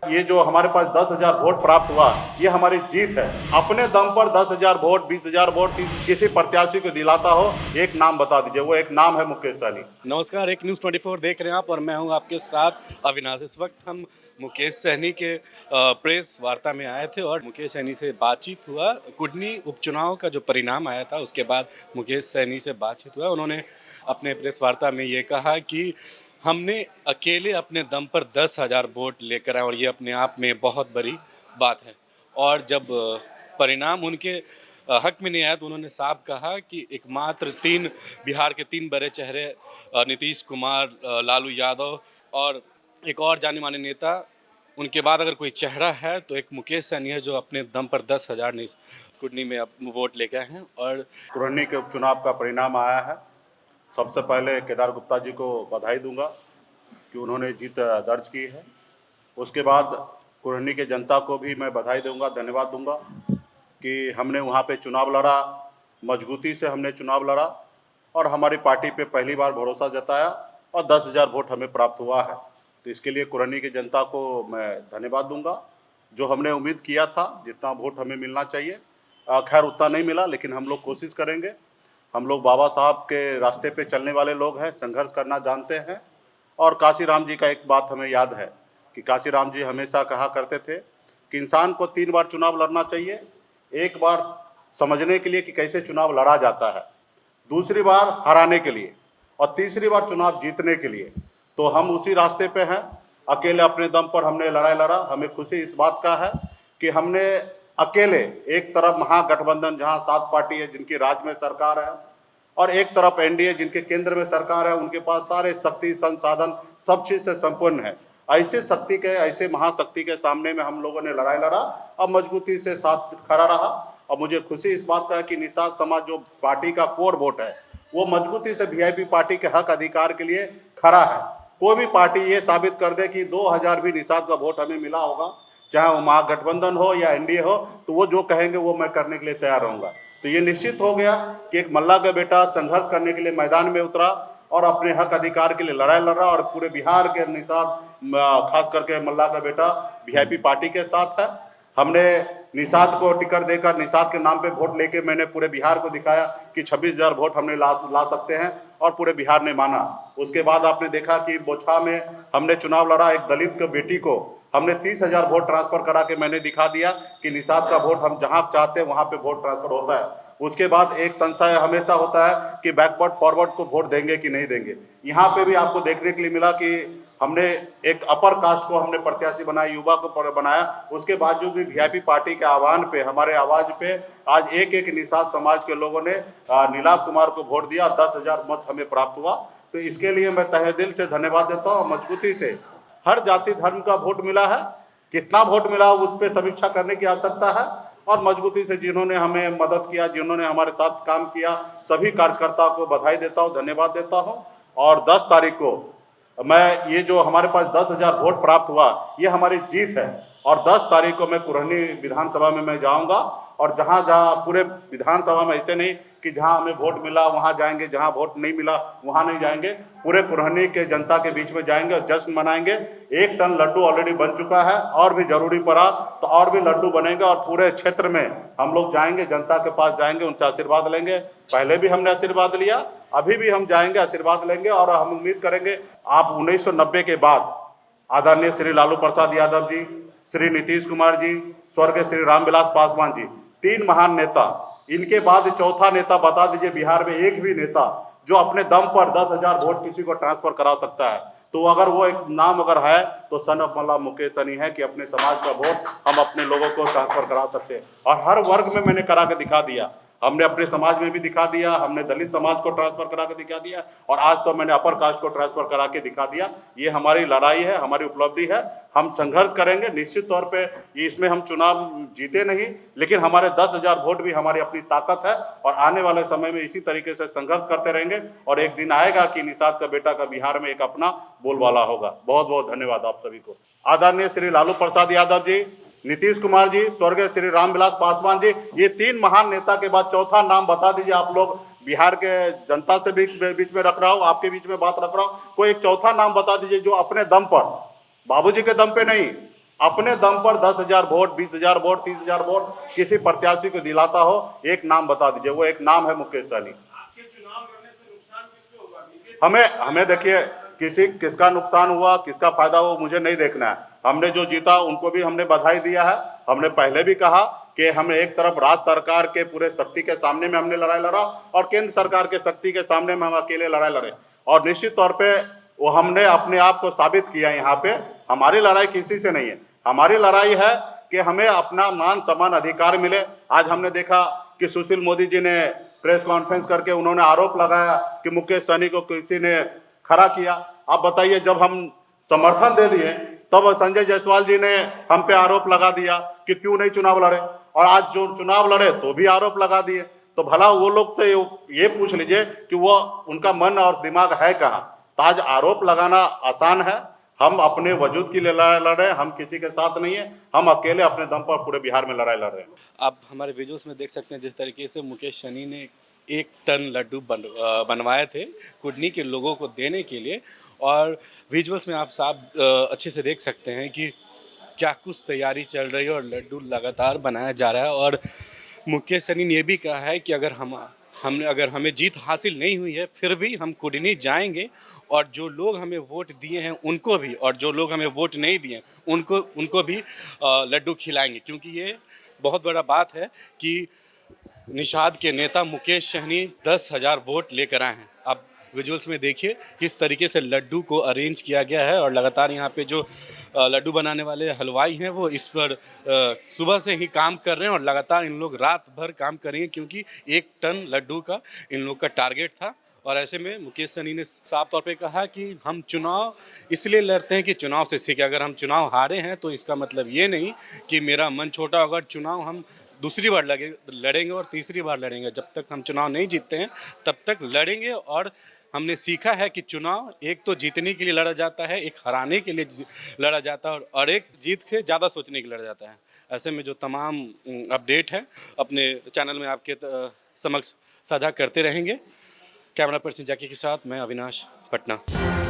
ये जो हमारे पास 10,000 वोट प्राप्त हुआ, ये हमारी जीत है। अपने दम पर 10,000 वोट, 20,000 वोट किसी प्रत्याशी को दिलाता हो, एक नाम बता दीजिए। वो एक नाम है मुकेश सहनी। नमस्कार, एक न्यूज़ 24 देख रहे हैं आप और मैं हूं आपके साथ अविनाश। इस वक्त हम मुकेश सहनी के प्रेस वार्ता में आए थे और मुकेश सहनी से बातचीत हुआ। कुडनी उपचुनाव का जो परिणाम आया था उसके बाद मुकेश सहनी से बातचीत हुआ। उन्होंने अपने प्रेस वार्ता में ये कहा कि हमने अकेले अपने दम पर 10,000 वोट लेकर आए और ये अपने आप में बहुत बड़ी बात है। और जब परिणाम उनके हक में नहीं आया तो उन्होंने साफ कहा कि एकमात्र बिहार के तीन बड़े चेहरे नीतीश कुमार, लालू यादव और एक और जाने माने नेता, उनके बाद अगर कोई चेहरा है तो एक मुकेश सहनी है जो अपने दम पर 10,000 कुडनी में वोट लेके आए हैं। और कुरहनी के उपचुनाव का परिणाम आया है। सबसे पहले केदार गुप्ता जी को बधाई दूंगा कि उन्होंने जीत दर्ज की है। उसके बाद कुरहनी के जनता को भी मैं बधाई दूंगा, धन्यवाद दूंगा कि हमने वहाँ पे चुनाव लड़ा, मजबूती से हमने चुनाव लड़ा और हमारी पार्टी पे पहली बार भरोसा जताया और 10,000 वोट हमें प्राप्त हुआ है। तो इसके लिए कुरहनी की जनता को मैं धन्यवाद दूंगा। जो हमने उम्मीद किया था जितना वोट हमें मिलना चाहिए, खैर उतना नहीं मिला, लेकिन हम लोग कोशिश करेंगे। हम लोग बाबा साहब के रास्ते पे चलने वाले लोग हैं, संघर्ष करना जानते हैं। और काशीराम जी का एक बात हमें याद है कि काशीराम जी हमेशा कहा करते थे कि इंसान को 3 बार चुनाव लड़ना चाहिए। एक बार समझने के लिए कि कैसे चुनाव लड़ा जाता है, दूसरी बार हराने के लिए और तीसरी बार चुनाव जीतने के लिए। तो हम उसी रास्ते पे हैं। अकेले अपने दम पर हमने लड़ाई लड़ा। हमें खुशी इस बात का है कि हमने अकेले, एक तरफ महागठबंधन जहां 7 पार्टी है जिनकी राज्य में सरकार है और एक तरफ एनडीए जिनके केंद्र में सरकार है, उनके पास सारे शक्ति संसाधन सब चीज से संपन्न है। ऐसे महाशक्ति के सामने में हम लोगों ने लड़ाई लड़ा और मजबूती से साथ खड़ा रहा। और मुझे खुशी इस बात का है कि निषाद समाज जो पार्टी का कोर वोट है, वो मजबूती से वीआईपी पार्टी के हक अधिकार के लिए खड़ा है। कोई भी पार्टी ये साबित कर दे कि 2,000 भी निषाद का वोट हमें मिला होगा, चाहे वो महागठबंधन हो या एनडीए हो, तो वो जो कहेंगे वो मैं करने के लिए तैयार रहूंगा। तो ये निश्चित हो गया कि एक मल्ला का बेटा संघर्ष करने के लिए मैदान में उतरा और अपने हक अधिकार के लिए लड़ाई लड़ रहा। और पूरे बिहार के निषाद, खास करके मल्ला का बेटा वीआईपी पार्टी के साथ है। हमने निषाद को टिकट देकर निषाद के नाम पे वोट लेके मैंने पूरे बिहार को दिखाया कि 26,000 वोट हमने ला सकते हैं और पूरे बिहार ने माना। उसके बाद आपने देखा कि बोछा में हमने चुनाव लड़ा, एक दलित की बेटी को हमने 30,000 वोट ट्रांसफर करा के मैंने दिखा दिया कि निषाद का वोट हम जहां चाहते हैं वहां पे वोट ट्रांसफर होता है। उसके बाद एक संशय हमेशा होता है कि बैकवर्ड फॉरवर्ड को वोट देंगे कि नहीं देंगे। यहाँ पे भी आपको देखने के लिए मिला कि हमने एक अपर कास्ट को हमने प्रत्याशी बनाया, युवा को बनाया। उसके बावजूद भी वीआईपी पार्टी के आह्वान पे, हमारे आवाज पे आज एक एक निषाद समाज के लोगों ने नीलाभ कुमार को वोट दिया। 10,000 मत हमें प्राप्त हुआ। तो इसके लिए मैं तहे दिल से धन्यवाद देता हूँ। मजबूती से हर जाति धर्म का वोट मिला है, कितना वोट मिला उस पर समीक्षा करने की आवश्यकता है। और मजबूती से जिन्होंने हमें मदद किया, जिन्होंने हमारे साथ काम किया, सभी कार्यकर्ताओं को बधाई देता हूँ, धन्यवाद देता हूँ। और 10 तारीख को मैं, ये जो हमारे पास 10,000 वोट प्राप्त हुआ, ये हमारी जीत है। और 10 तारीख को मैं कुरहनी विधानसभा में मैं जाऊंगा और जहां जहां पूरे विधानसभा में, ऐसे नहीं कि जहां हमें वोट मिला वहां जाएंगे, जहां वोट नहीं मिला वहां नहीं जाएंगे, पूरे कुरहनी के जनता के बीच में जाएंगे और जश्न मनाएंगे। 1 टन लड्डू ऑलरेडी बन चुका है और भी जरूरी पड़ा तो और भी लड्डू बनेगा और पूरे क्षेत्र में हम लोग जाएंगे, जनता के पास जाएंगे, उनसे आशीर्वाद लेंगे। पहले भी हमने आशीर्वाद लिया, अभी भी हम जाएंगे, आशीर्वाद लेंगे। और हम उम्मीद करेंगे आप 1990 के बाद आदरणीय श्री लालू प्रसाद यादव जी, श्री नीतीश कुमार जी, स्वर्गीय श्री रामविलास पासवान जी, 3 महान नेता, इनके बाद चौथा नेता बता दीजिए बिहार में एक भी नेता जो अपने दम पर 10,000 वोट किसी को ट्रांसफर करा सकता है। तो अगर वो एक नाम अगर है तो सन ऑफ मल्ला मुकेश सहनी है कि अपने समाज का वोट हम अपने लोगों को ट्रांसफर करा सकते हैं। और हर वर्ग में मैंने करा के दिखा दिया। हमने अपने समाज में भी दिखा दिया, हमने दलित समाज को ट्रांसफर करा के दिखा दिया और आज तो मैंने अपर कास्ट को ट्रांसफर करा के दिखा दिया। ये हमारी लड़ाई है, हमारी उपलब्धि है। हम संघर्ष करेंगे निश्चित तौर पे। इसमें हम चुनाव जीते नहीं, लेकिन हमारे 10,000 वोट भी हमारी अपनी ताकत है और आने वाले समय में इसी तरीके से संघर्ष करते रहेंगे और एक दिन आएगा कि निषाद का बेटा का बिहार में एक अपना बोलबाला होगा। बहुत बहुत धन्यवाद आप सभी को। आदरणीय श्री लालू प्रसाद यादव जी, नीतीश कुमार जी, स्वर्गीय श्री रामविलास पासवान जी, ये 3 महान नेता के बाद चौथा नाम बता दीजिए आप लोग। बिहार के जनता से बीच में रख रहा हूँ, आपके बीच में बात रख रहा हूँ, कोई एक चौथा नाम बता दीजिए जो अपने दम पर, बाबूजी के दम पे नहीं, अपने दम पर 10,000 वोट, 20,000 वोट, 30,000 वोट किसी प्रत्याशी को दिलाता हो, एक नाम बता दीजिए। वो एक नाम है मुकेश सहनी। हमें हमें देखिए, किसका नुकसान हुआ, किसका फायदा हुआ, मुझे नहीं देखना है। हमने जो जीता उनको भी हमने बधाई दिया है। हमने पहले भी कहा कि हम एक तरफ राज्य सरकार के पूरे शक्ति के सामने में हमने लड़ाई लड़ा और केंद्र सरकार के शक्ति के सामने में हम अकेले लड़ाई लड़े, और निश्चित तौर पे वो हमने अपने आप को साबित किया। यहाँ पे हमारी लड़ाई किसी से नहीं है, हमारी लड़ाई है कि हमें अपना मान सम्मान अधिकार मिले। आज हमने देखा कि सुशील मोदी जी ने प्रेस कॉन्फ्रेंस करके उन्होंने आरोप लगाया कि मुकेश सहनी को किसी ने खड़ा किया। आप बताइए, जब हम समर्थन दे दिए तब संजय जायसवाल जी ने हम पे आरोप लगा दिया कि क्यों नहीं चुनाव लड़े, और आज जो चुनाव लड़े तो भी आरोप लगा दिए। तो भला वो लोग से ये पूछ लीजिए कि वो उनका मन और दिमाग है कहाँ। तो आज आरोप लगाना आसान है। हम अपने वजूद के लिए लड़ाई लड़ रहे हैं, हम किसी के साथ नहीं है, हम अकेले अपने दम पर पूरे बिहार में लड़ाई लड़ रहे हैं। आप हमारे विजुअल्स में देख सकते हैं जिस तरीके से मुकेश सहनी ने 1 टन लड्डू बनवाए थे कुडनी के लोगों को देने के लिए, और विजुअल्स में आप साफ अच्छे से देख सकते हैं कि क्या कुछ तैयारी चल रही है और लड्डू लगातार बनाया जा रहा है। और मुकेश सहनी ने यह भी कहा है कि अगर हमें जीत हासिल नहीं हुई है फिर भी हम कुडनी जाएंगे, और जो लोग हमें वोट दिए हैं उनको भी, और जो लोग हमें वोट नहीं दिए उनको भी लड्डू खिलाएंगे। क्योंकि ये बहुत बड़ा बात है कि निषाद के नेता मुकेश सहनी 10,000 वोट लेकर आए हैं। आप विजुअल्स में देखिए किस तरीके से लड्डू को अरेंज किया गया है, और लगातार यहाँ पे जो लड्डू बनाने वाले हलवाई हैं वो इस पर सुबह से ही काम कर रहे हैं, और लगातार इन लोग रात भर काम करेंगे क्योंकि 1 टन लड्डू का इन लोग का टारगेट था। और ऐसे में मुकेश सहनी ने साफ तौर पे कहा कि हम चुनाव इसलिए लड़ते हैं कि चुनाव से सीखे। अगर हम चुनाव हारे हैं तो इसका मतलब ये नहीं कि मेरा मन छोटा होगा। चुनाव हम दूसरी बार लड़ेंगे और तीसरी बार लड़ेंगे। जब तक हम चुनाव नहीं जीतते हैं तब तक लड़ेंगे। और हमने सीखा है कि चुनाव एक तो जीतने के लिए लड़ा जाता है, एक हराने के लिए लड़ा जाता है, और एक जीत से ज़्यादा सोचने के लिए लड़ा जाता है। ऐसे में जो तमाम अपडेट है अपने चैनल में आपके समक्ष साझा करते रहेंगे। कैमरा पर्सन जैकी के साथ मैं अविनाश, पटना।